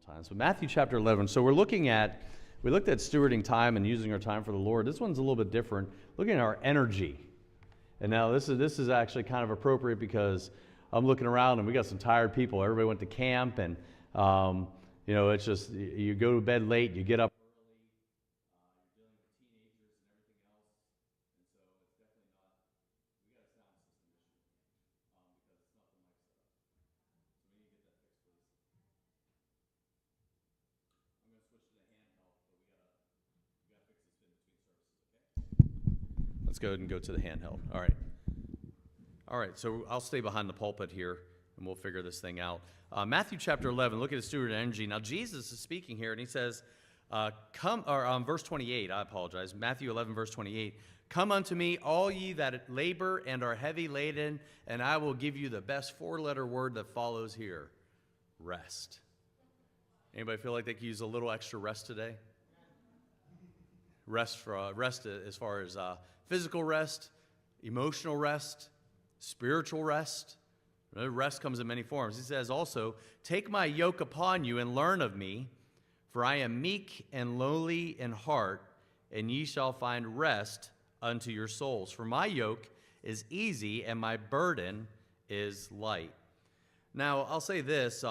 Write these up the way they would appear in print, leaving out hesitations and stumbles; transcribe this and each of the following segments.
sometimes. But Matthew chapter 11. So we looked at stewarding time and using our time for the Lord. This one's a little bit different. Looking at our energy. And now this is actually kind of appropriate because I'm looking around and we got some tired people. Everybody went to camp and, it's just, you go to bed late, you get up Let's go ahead and go to the handheld. All right, so I'll stay behind the pulpit here, and we'll figure this thing out. Matthew chapter 11, look at the Stewarding Energy. Now, Jesus is speaking here, and he says, verse 28, I apologize, Matthew 11, verse 28, "Come unto me, all ye that labor and are heavy laden, and I will give you the best four-letter word that follows here, rest." Anybody feel like they could use a little extra rest today? Rest as far as physical rest, emotional rest, spiritual rest. Rest comes in many forms. He says also, "Take my yoke upon you and learn of me, for I am meek and lowly in heart, and ye shall find rest unto your souls. For my yoke is easy and my burden is light." Now, I'll say this,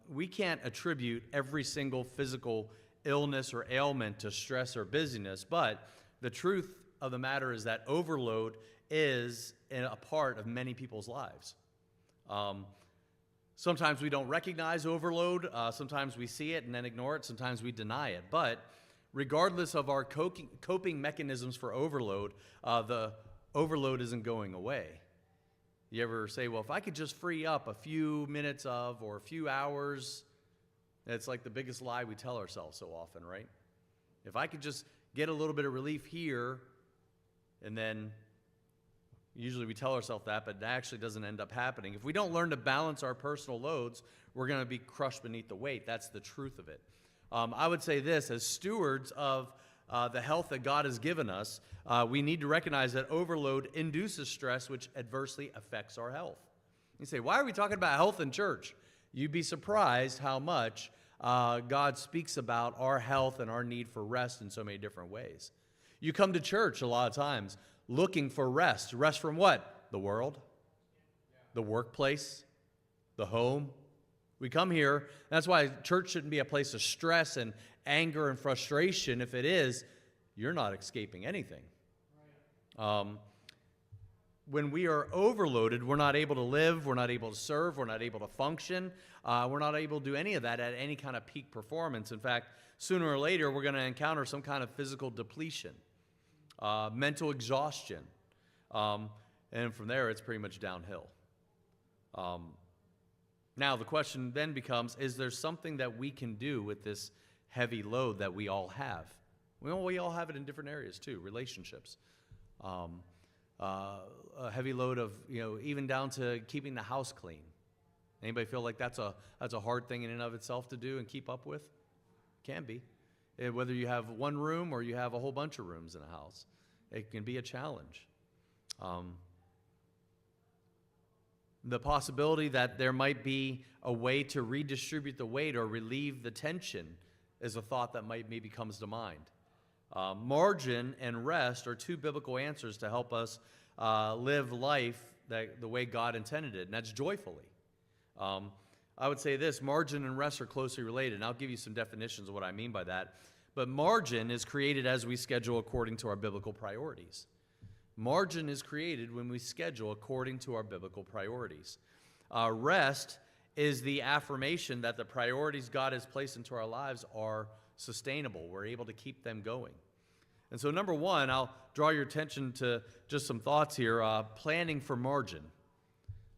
we can't attribute every single physical illness or ailment to stress or busyness, but the truth of the matter is that overload is a part of many people's lives. Sometimes we don't recognize overload. Sometimes we see it and then ignore it. Sometimes we deny it. But regardless of our coping mechanisms for overload, the overload isn't going away. You ever say, well, if I could just free up a few minutes or a few hours, it's like the biggest lie we tell ourselves so often, right? If I could just get a little bit of relief here, and then usually we tell ourselves that, but it actually doesn't end up happening. If we don't learn to balance our personal loads, we're going to be crushed beneath the weight. That's the truth of it. I would say this, as stewards of the health that God has given us, we need to recognize that overload induces stress, which adversely affects our health. You say, why are we talking about health in church? You'd be surprised how much God speaks about our health and our need for rest in so many different ways. You come to church a lot of times looking for rest. Rest from what? The world, the workplace, the home. We come here, and that's why church shouldn't be a place of stress and anger and frustration. If it is, you're not escaping anything. When we are overloaded, we're not able to live, we're not able to serve, we're not able to function, we're not able to do any of that at any kind of peak performance. In fact, sooner or later, we're going to encounter some kind of physical depletion, mental exhaustion, and from there, it's pretty much downhill. Now, the question then becomes, is there something that we can do with this heavy load that we all have? Well, we all have it in different areas too, relationships. A heavy load of, even down to keeping the house clean. Anybody feel like that's a hard thing in and of itself to do and keep up with? Can be. Whether you have one room or you have a whole bunch of rooms in a house, it can be a challenge. The possibility that there might be a way to redistribute the weight or relieve the tension is a thought that maybe comes to mind. Margin and rest are two biblical answers to help us live life the way God intended it, and that's joyfully. I would say this, margin and rest are closely related, and I'll give you some definitions of what I mean by that. But margin is created as we schedule according to our biblical priorities. Margin is created when we schedule according to our biblical priorities. Rest is the affirmation that the priorities God has placed into our lives are sustainable. We're able to keep them going. And so number one, I'll draw your attention to just some thoughts here. Planning for margin.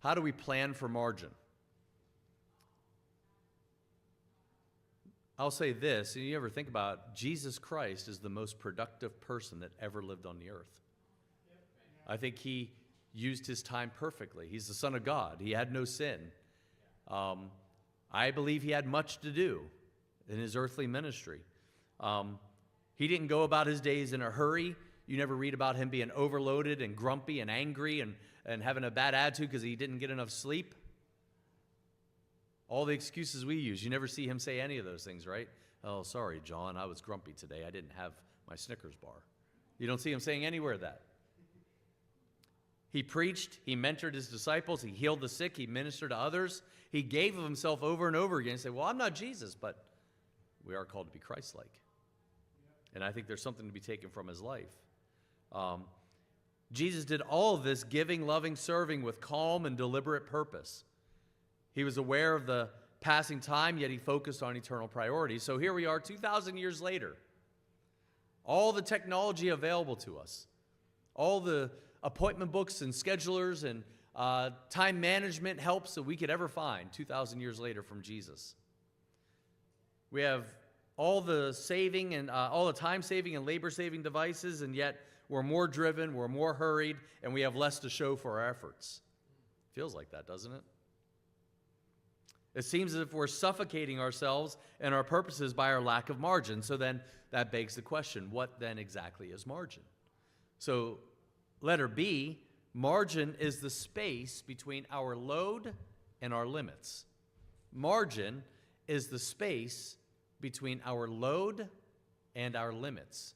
How do we plan for margin? I'll say this, and you ever think about Jesus Christ is the most productive person that ever lived on the earth. I think he used his time perfectly. He's the Son of God. He had no sin. I believe he had much to do in his earthly ministry. He didn't go about his days in a hurry. You never read about him being overloaded and grumpy and angry and having a bad attitude because he didn't get enough sleep. All the excuses we use. You never see him say any of those things, right? Oh, sorry, John, I was grumpy today. I didn't have my Snickers bar. You don't see him saying anywhere that. He preached, he mentored his disciples, he healed the sick, he ministered to others. He gave of himself over and over again. He said, well, I'm not Jesus, but we are called to be Christ-like. And I think there's something to be taken from his life. Jesus did all of this giving, loving, serving with calm and deliberate purpose. He was aware of the passing time, yet he focused on eternal priorities. So here we are 2,000 years later. All the technology available to us, all the appointment books and schedulers and time management helps that we could ever find 2,000 years later from Jesus. We have all the saving and all the time saving and labor saving devices, and yet we're more driven, we're more hurried, and we have less to show for our efforts. Feels like that, doesn't it? It seems as if we're suffocating ourselves and our purposes by our lack of margin. So then that begs the question, what then exactly is margin? So letter B, margin is the space between our load and our limits. Margin is the space between our load and our limits.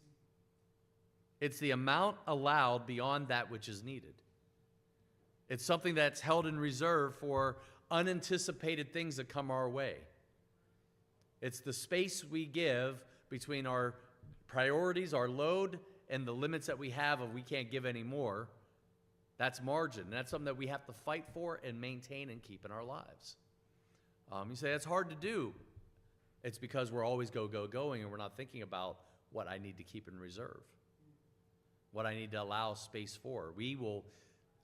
It's the amount allowed beyond that which is needed. It's something that's held in reserve for unanticipated things that come our way. It's the space we give between our priorities, our load, and the limits that we have if we can't give any more. That's margin. And that's something that we have to fight for and maintain and keep in our lives. You say, that's hard to do. It's because we're always going, and we're not thinking about what I need to keep in reserve, what I need to allow space for.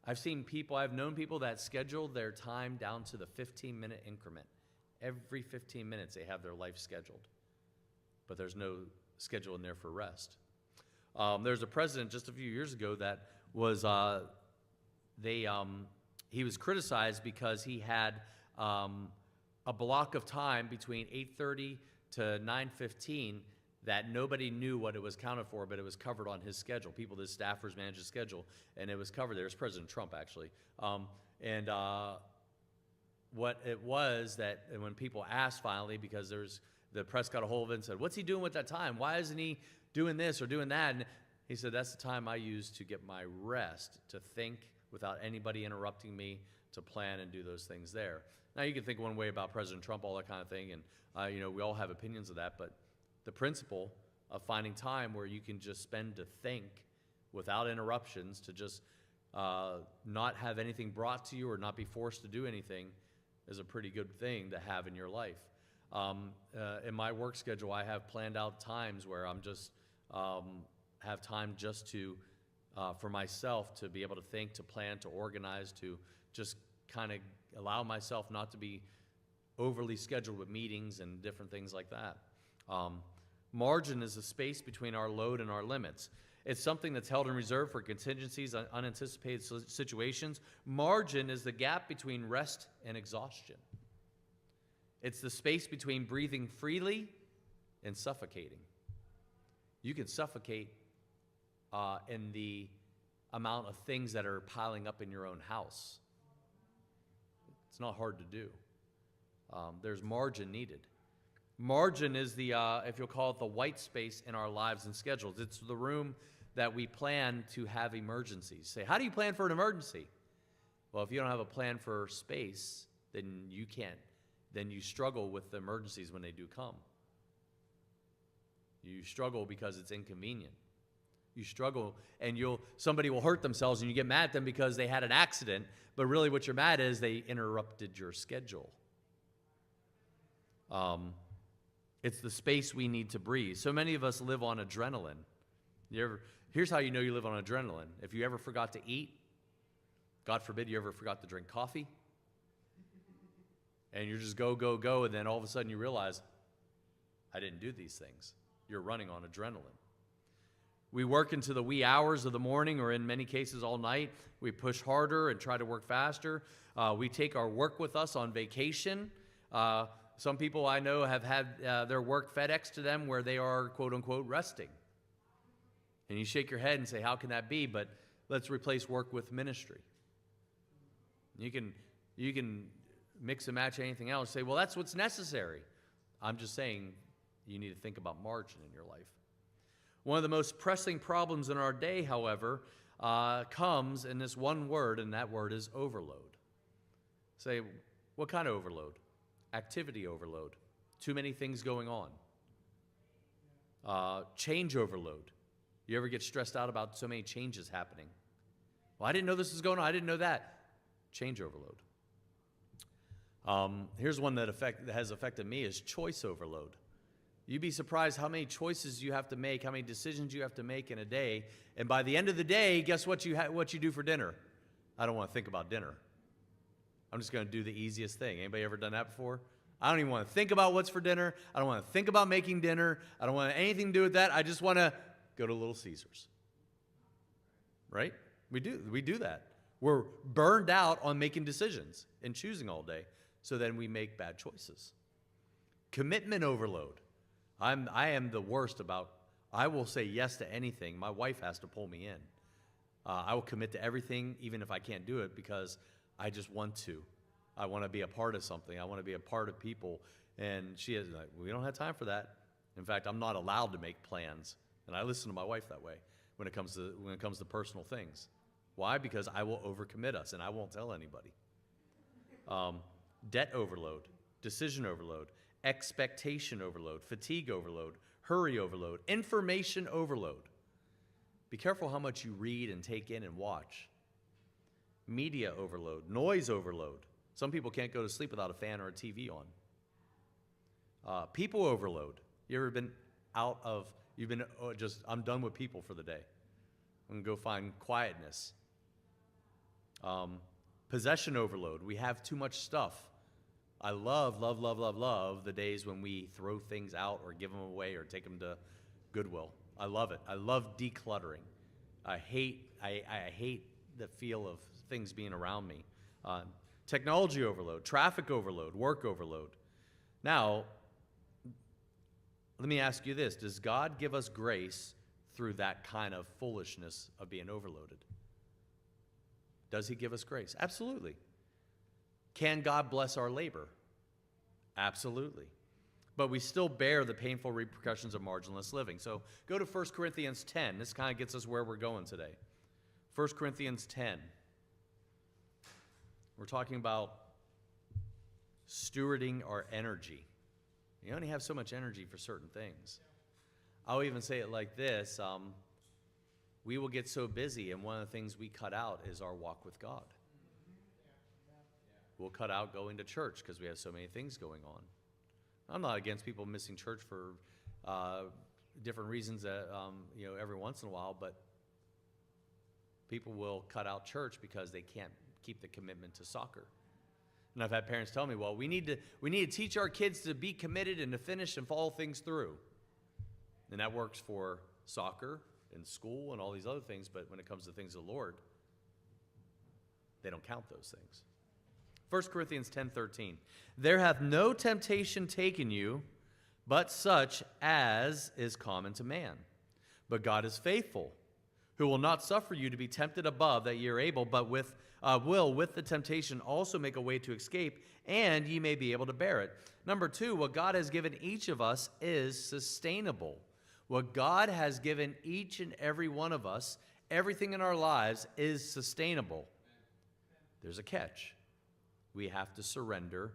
I've known people that schedule their time down to the 15-minute increment. Every 15 minutes they have their life scheduled, but there's no schedule in there for rest. There's a president just a few years ago that was, he was criticized because he had a block of time between 8:30 to 9:15 that nobody knew what it was counted for, but it was covered on his schedule. His staffers managed his schedule, and it was covered there. It was President Trump, actually. What it was that when people asked finally, because the press got a hold of it and said, what's he doing with that time? Why isn't he doing this or doing that? And he said, that's the time I use to get my rest, to think without anybody interrupting me, to plan and do those things there. Now, you can think one way about President Trump, all that kind of thing, and we all have opinions of that, but the principle of finding time where you can just spend to think without interruptions, to just not have anything brought to you or not be forced to do anything, is a pretty good thing to have in your life. In my work schedule, I have planned out times where I'm just have time just to for myself to be able to think, to plan, to organize, to just kind of allow myself not to be overly scheduled with meetings and different things like that. Margin is the space between our load and our limits. It's something that's held in reserve for contingencies, unanticipated situations. Margin is the gap between rest and exhaustion. It's the space between breathing freely and suffocating. You can suffocate in the amount of things that are piling up in your own house. It's not hard to do. There's margin needed. Margin is the, if you'll call it, the white space in our lives and schedules. It's the room that we plan to have emergencies. Say, how do you plan for an emergency? Well, if you don't have a plan for space, then you can't. Then you struggle with the emergencies when they do come. You struggle because it's inconvenient. You struggle, and somebody will hurt themselves, and you get mad at them because they had an accident, but really what you're mad at is they interrupted your schedule. It's the space we need to breathe. So many of us live on adrenaline. Here's how you know you live on adrenaline. If you ever forgot to eat, God forbid you ever forgot to drink coffee, and you just go, and then all of a sudden you realize, I didn't do these things. You're running on adrenaline. We work into the wee hours of the morning, or in many cases all night. We push harder and try to work faster. We take our work with us on vacation. Some people I know have had their work FedEx to them where they are, quote unquote, resting. And you shake your head and say, how can that be? But let's replace work with ministry. You can mix and match anything else, say, well, that's what's necessary. I'm just saying you need to think about margin in your life. One of the most pressing problems in our day, however, comes in this one word, and that word is overload. Say, what kind of overload? Activity overload. Too many things going on. Change overload. You ever get stressed out about so many changes happening? Well, I didn't know this was going on. I didn't know that. Change overload. Here's one that has affected me is choice overload. You'd be surprised how many choices you have to make, how many decisions you have to make in a day. And by the end of the day, guess what you do for dinner? I don't want to think about dinner. I'm just going to do the easiest thing. Anybody ever done that before? I don't even want to think about what's for dinner. I don't want to think about making dinner. I don't want anything to do with that. I just want to go to Little Caesars. Right? We do that. We're burned out on making decisions and choosing all day. So then we make bad choices. Commitment overload. I am the worst about, I will say yes to anything. My wife has to pull me in. I will commit to everything, even if I can't do it, because I just want to. I want to be a part of something. I want to be a part of people. And she is like, we don't have time for that. In fact, I'm not allowed to make plans. And I listen to my wife that way when it comes to personal things. Why? Because I will overcommit us, and I won't tell anybody. Debt overload, decision overload, expectation overload, fatigue overload, hurry overload, information overload. Be careful how much you read and take in and watch. Media overload, noise overload. Some people can't go to sleep without a fan or a TV on. People overload. You ever been I'm done with people for the day. I'm going to go find quietness. Possession overload. We have too much stuff. I love the days when we throw things out or give them away or take them to Goodwill. I love it. I love decluttering. I hate the feel of things being around me. Technology overload, traffic overload, work overload. Now, let me ask you this. Does God give us grace through that kind of foolishness of being overloaded? Does he give us grace? Absolutely. Can God bless our labor? Absolutely. But we still bear the painful repercussions of marginless living. So go to 1 Corinthians 10. This kind of gets us where we're going today. 1 Corinthians 10. We're talking about stewarding our energy. You only have so much energy for certain things. I'll even say it like this. We will get so busy, and one of the things we cut out is our walk with God. We'll cut out going to church because we have so many things going on. I'm not against people missing church for different reasons every once in a while, but people will cut out church because they can't keep the commitment to soccer. And I've had parents tell me, well, we need to teach our kids to be committed and to finish and follow things through. And that works for soccer and school and all these other things, but when it comes to things of the Lord, they don't count those things. 1 Corinthians 10:13. There hath no temptation taken you, but such as is common to man. But God is faithful, who will not suffer you to be tempted above that ye are able, but will with the temptation also make a way to escape, and ye may be able to bear it. Number 2, what God has given each of us is sustainable. What God has given each and every one of us, everything in our lives is sustainable. There's a catch. We have to surrender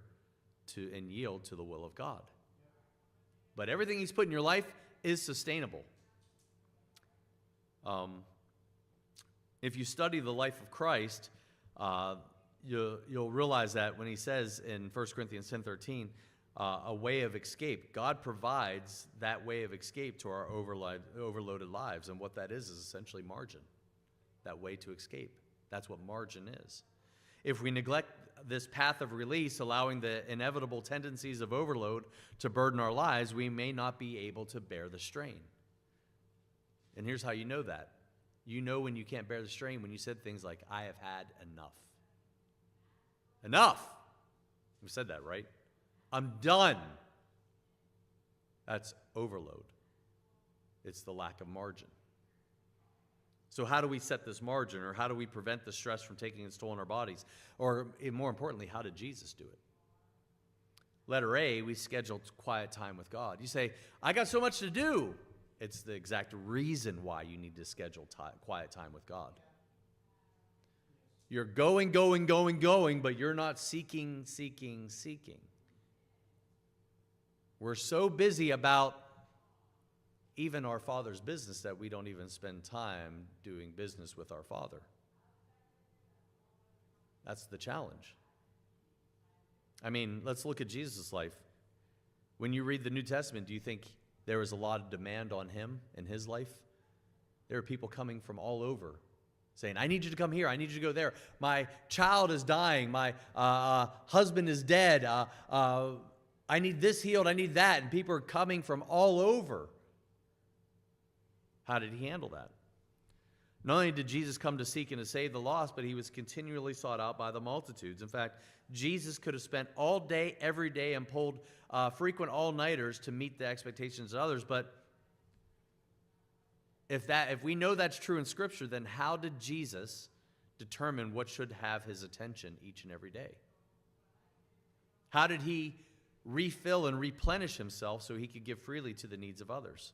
to and yield to the will of God. But everything he's put in your life is sustainable. If you study the life of Christ, you'll realize that when he says in 1 Corinthians 10:13, a way of escape, God provides that way of escape to our overloaded lives. And what that is essentially margin, that way to escape. That's what margin is. If we neglect this path of release, allowing the inevitable tendencies of overload to burden our lives, we may not be able to bear the strain. And here's how you know that. You know when you can't bear the strain when you said things like, I have had enough. Enough! We said that, right? I'm done. That's overload. It's the lack of margin. So how do we set this margin, or how do we prevent the stress from taking its toll on our bodies? Or more importantly, how did Jesus do it? Letter A, we schedule quiet time with God. You say, I got so much to do. It's the exact reason why you need to schedule quiet time with God. You're going, but you're not seeking. We're so busy about even our Father's business that we don't even spend time doing business with our Father. That's the challenge. I mean, let's look at Jesus' life. When you read the New Testament, do you think there was a lot of demand on him in his life? There are people coming from all over saying, I need you to come here. I need you to go there. My child is dying. My husband is dead. I need this healed. I need that. And people are coming from all over. How did he handle that? Not only did Jesus come to seek and to save the lost, but he was continually sought out by the multitudes. In fact, Jesus could have spent all day, every day, and pulled frequent all-nighters to meet the expectations of others. But if we know that's true in Scripture, then how did Jesus determine what should have his attention each and every day? How did he refill and replenish himself so he could give freely to the needs of others?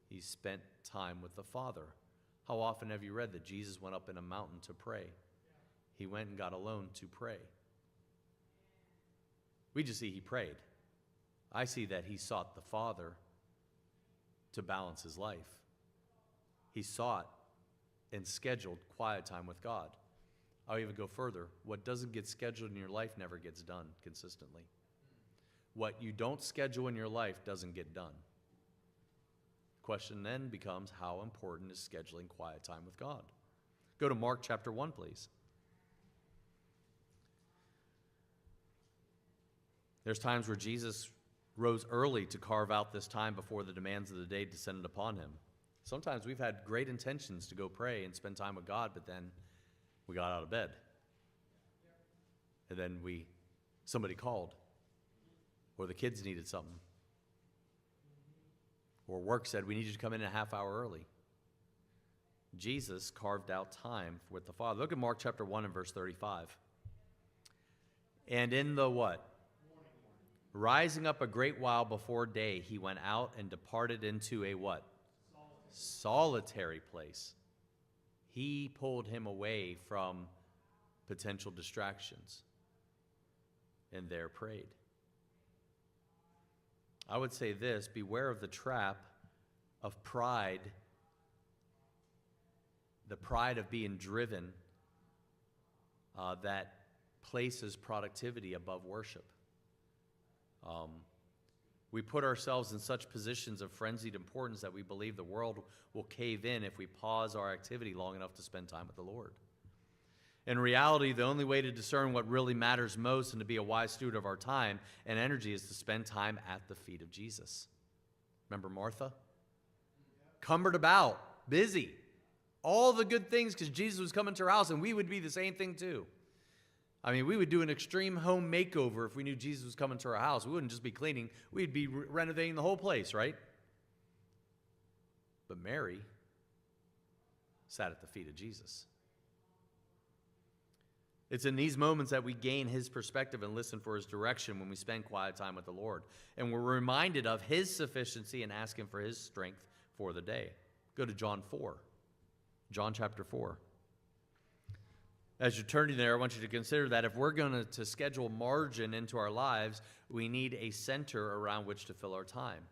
He spent time with the Father. How often have you read that Jesus went up in a mountain to pray? He went and got alone to pray. We just see he prayed. I see that he sought the Father to balance his life. He sought and scheduled quiet time with God. I'll even go further. What doesn't get scheduled in your life never gets done consistently. What you don't schedule in your life doesn't get done. Question then becomes, how important is scheduling quiet time with God? Go to Mark chapter 1, please. There's times where Jesus rose early to carve out this time before the demands of the day descended upon him. Sometimes we've had great intentions to go pray and spend time with God, but then we got out of bed. And then somebody called, or the kids needed something. Or work said, we need you to come in a half hour early. Jesus carved out time with the Father. Look at Mark chapter 1 and verse 35. And in the what? Rising up a great while before day, he went out and departed into a what? Solitary place. He pulled him away from potential distractions and there prayed. I would say this, beware of the trap of pride, the pride of being driven that places productivity above worship. We put ourselves in such positions of frenzied importance that we believe the world will cave in if we pause our activity long enough to spend time with the Lord. In reality, the only way to discern what really matters most and to be a wise steward of our time and energy is to spend time at the feet of Jesus. Remember Martha? Cumbered about, busy. All the good things because Jesus was coming to her house, and we would be the same thing too. I mean, we would do an extreme home makeover if we knew Jesus was coming to our house. We wouldn't just be cleaning. We'd be renovating the whole place, right? But Mary sat at the feet of Jesus. It's in these moments that we gain his perspective and listen for his direction when we spend quiet time with the Lord. And we're reminded of his sufficiency and ask him for his strength for the day. Go to John 4. John chapter 4. As you're turning there, I want you to consider that if we're going to schedule margin into our lives, we need a center around which to fill our time.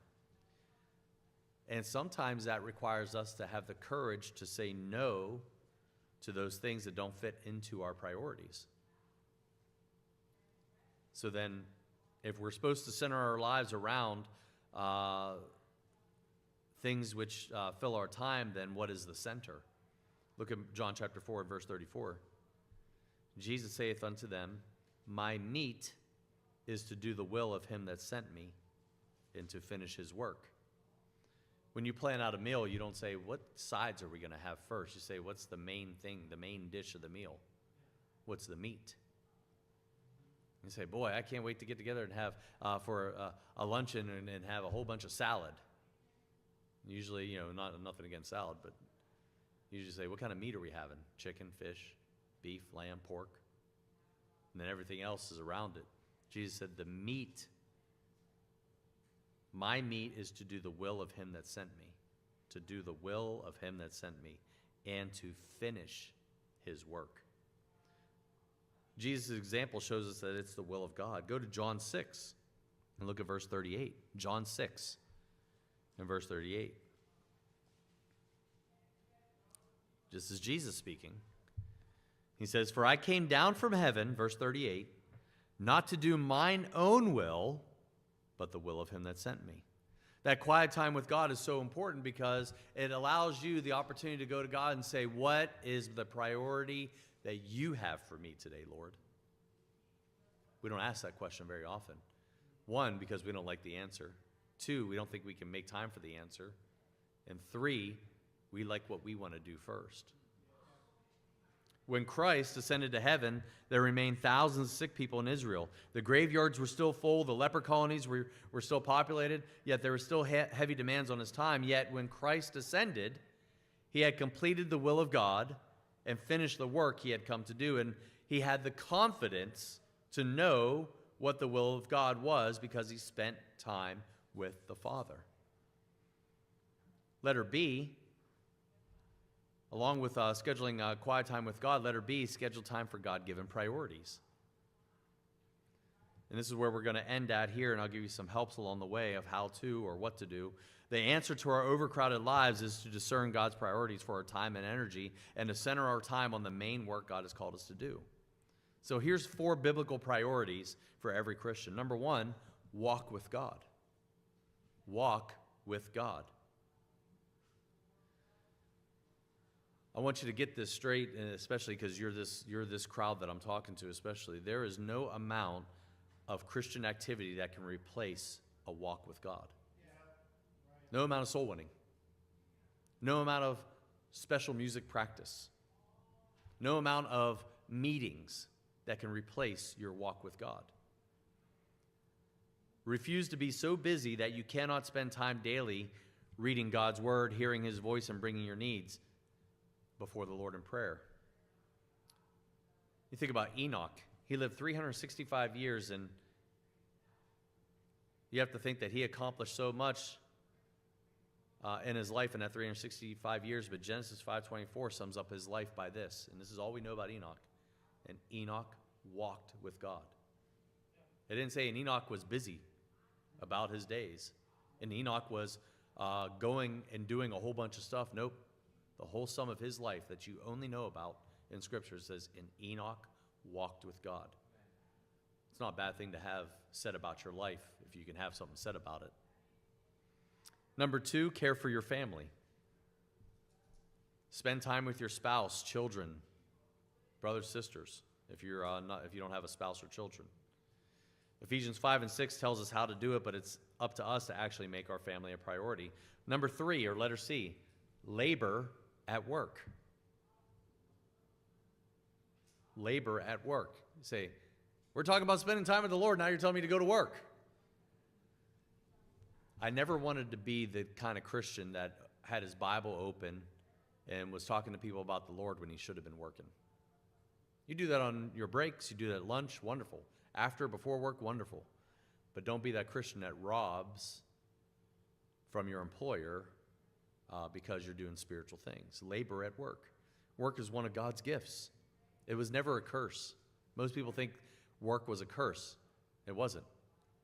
And sometimes that requires us to have the courage to say no to those things that don't fit into our priorities. So then, if we're supposed to center our lives around things which fill our time, then what is the center? Look at John chapter 4, verse 34. Jesus saith unto them, my meat is to do the will of him that sent me and to finish his work. When you plan out a meal, you don't say, what sides are we going to have first? You say, what's the main thing, the main dish of the meal? What's the meat? You say, boy, I can't wait to get together and have for a luncheon and have a whole bunch of salad. Usually, nothing against salad, but you usually say, what kind of meat are we having? Chicken, fish, beef, lamb, pork? And then everything else is around it. Jesus said, my meat is to do the will of him that sent me, to do the will of him that sent me, and to finish his work. Jesus' example shows us that it's the will of God. Go to John 6 and look at verse 38. John 6 and verse 38. This is Jesus speaking. He says, "For I came down from heaven," verse 38, "not to do mine own will, but the will of him that sent me." That quiet time with God is so important because it allows you the opportunity to go to God and say, what is the priority that you have for me today, Lord? We don't ask that question very often. One, because we don't like the answer. Two, we don't think we can make time for the answer. And three, we like what we want to do first. When Christ ascended to heaven, there remained thousands of sick people in Israel. The graveyards were still full. The leper colonies were still populated, yet there were still heavy demands on his time. Yet when Christ ascended, he had completed the will of God and finished the work he had come to do. And he had the confidence to know what the will of God was because he spent time with the Father. Letter B, along with scheduling quiet time with God, letter B, schedule time for God-given priorities. And this is where we're going to end at here, and I'll give you some helps along the way of how to or what to do. The answer to our overcrowded lives is to discern God's priorities for our time and energy and to center our time on the main work God has called us to do. So here's 4 biblical priorities for every Christian. Number 1, walk with God. Walk with God. I want you to get this straight, and especially because you're this crowd that I'm talking to especially. There is no amount of Christian activity that can replace a walk with God. No amount of soul winning. No amount of special music practice. No amount of meetings that can replace your walk with God. Refuse to be so busy that you cannot spend time daily reading God's word, hearing his voice, and bringing your needs before the Lord in prayer. You think about Enoch. He lived 365 years, and you have to think that he accomplished so much in his life in that 365 years, but Genesis 5:24 sums up his life by this, and this is all we know about Enoch. And Enoch walked with God. It didn't say, and Enoch was busy about his days, and Enoch was going and doing a whole bunch of stuff. Nope. The whole sum of his life that you only know about in Scripture says, and Enoch walked with God. It's not a bad thing to have said about your life if you can have something said about it. Number 2, care for your family. Spend time with your spouse, children, brothers, sisters, if you don't have a spouse or children. Ephesians 5 and 6 tells us how to do it, but it's up to us to actually make our family a priority. Number 3, or letter C, labor at work. Labor at work. You say, we're talking about spending time with the Lord, now you're telling me to go to work. I never wanted to be the kind of Christian that had his Bible open and was talking to people about the Lord when he should have been working. You do that on your breaks, you do that at lunch, wonderful. After, before work, wonderful. But don't be that Christian that robs from your employer because you're doing spiritual things. Labor at work. Work is one of God's gifts. It was never a curse. Most people think work was a curse. It wasn't.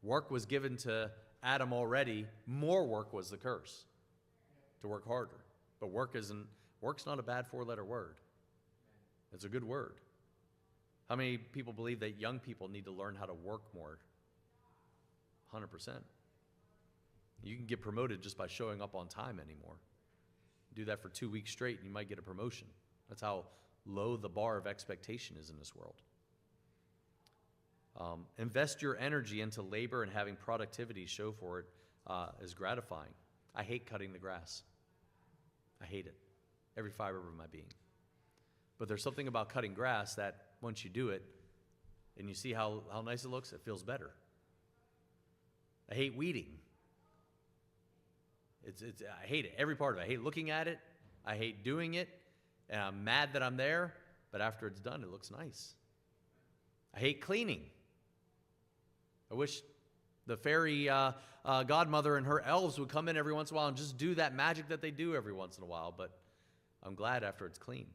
Work was given to Adam already. More work was the curse, to work harder. But work's not a bad 4-letter word. It's a good word. How many people believe that young people need to learn how to work more? 100%. You can get promoted just by showing up on time anymore. Do that for 2 weeks straight and you might get a promotion. That's how low the bar of expectation is in this world. Invest your energy into labor, and having productivity show for it is gratifying. I hate cutting the grass. I hate it. Every fiber of my being. But there's something about cutting grass that once you do it and you see how nice it looks, it feels better. I hate weeding. I hate it, every part of it. I hate looking at it. I hate doing it. And I'm mad that I'm there, but after it's done, it looks nice. I hate cleaning. I wish the fairy godmother and her elves would come in every once in a while and just do that magic that they do every once in a while, but I'm glad after it's clean.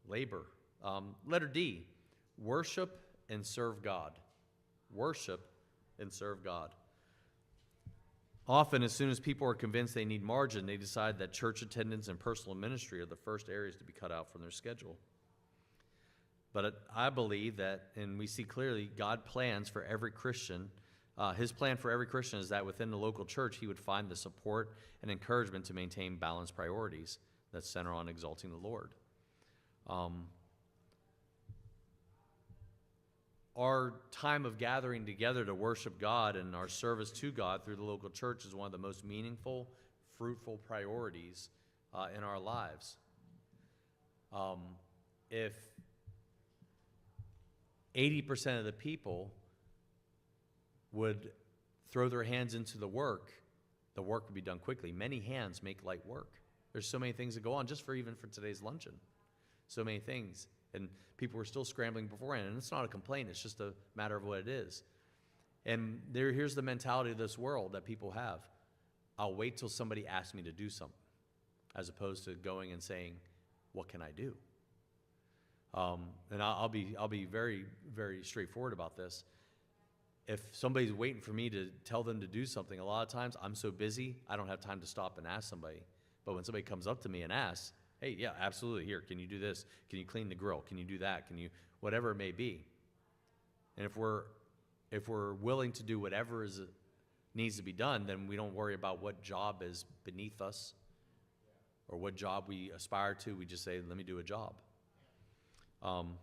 Labor. Letter D, worship and serve God. Worship and serve God. Often, as soon as people are convinced they need margin, they decide that church attendance and personal ministry are the first areas to be cut out from their schedule. But I believe that, and we see clearly, God plans for every Christian. His plan for every Christian is that within the local church, he would find the support and encouragement to maintain balanced priorities that center on exalting the Lord. Our time of gathering together to worship God and our service to God through the local church is one of the most meaningful, fruitful priorities in our lives. If 80% of the people would throw their hands into the work would be done quickly. Many hands make light work. There's so many things that go on just even for today's luncheon. So many things. And people were still scrambling beforehand. And it's not a complaint. It's just a matter of what it is. And here's the mentality of this world that people have. I'll wait till somebody asks me to do something, as opposed to going and saying, what can I do? And I'll be very, very straightforward about this. If somebody's waiting for me to tell them to do something, a lot of times I'm so busy, I don't have time to stop and ask somebody. But when somebody comes up to me and asks, hey, yeah, absolutely, here, can you do this? Can you clean the grill? Can you do that? Can you, whatever it may be. And if we're willing to do whatever needs to be done, then we don't worry about what job is beneath us or what job we aspire to. We just say, let me do a job. And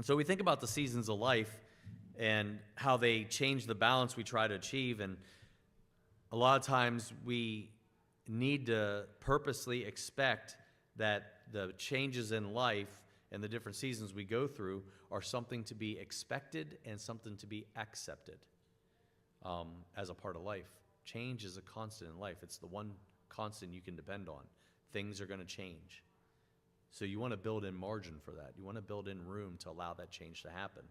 so we think about the seasons of life and how they change the balance we try to achieve. And a lot of times we need to purposely expect that the changes in life and the different seasons we go through are something to be expected and something to be accepted as a part of life. Change is a constant in life. It's the one constant you can depend on. Things are going to change. So you want to build in margin for that. You want to build in room to allow that change to happen.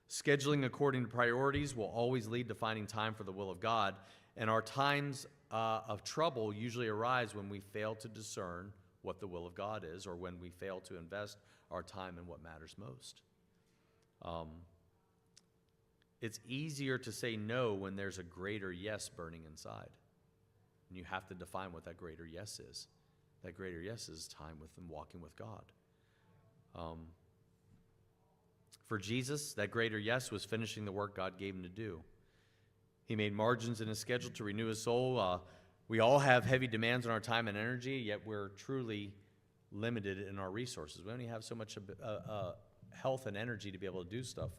Scheduling according to priorities will always lead to finding time for the will of God, and our times of trouble usually arise when we fail to discern what the will of God is, or when we fail to invest our time in what matters most. It's easier to say no when there's a greater yes burning inside. And you have to define what that greater yes is. That greater yes is time with and walking with God. For Jesus, that greater yes was finishing the work God gave him to do. He made margins in his schedule to renew his soul. We all have heavy demands on our time and energy, yet we're truly limited in our resources. We only have so much health and energy to be able to do stuff.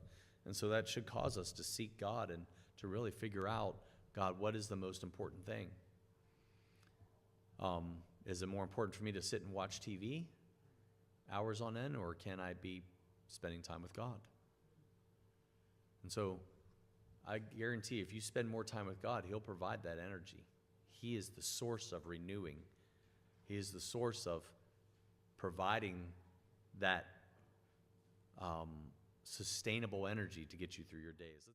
And so that should cause us to seek God and to really figure out, God, what is the most important thing? Is it more important for me to sit and watch TV hours on end, or can I be spending time with God? And so I guarantee if you spend more time with God, he'll provide that energy. He is the source of renewing. He is the source of providing that sustainable energy to get you through your days.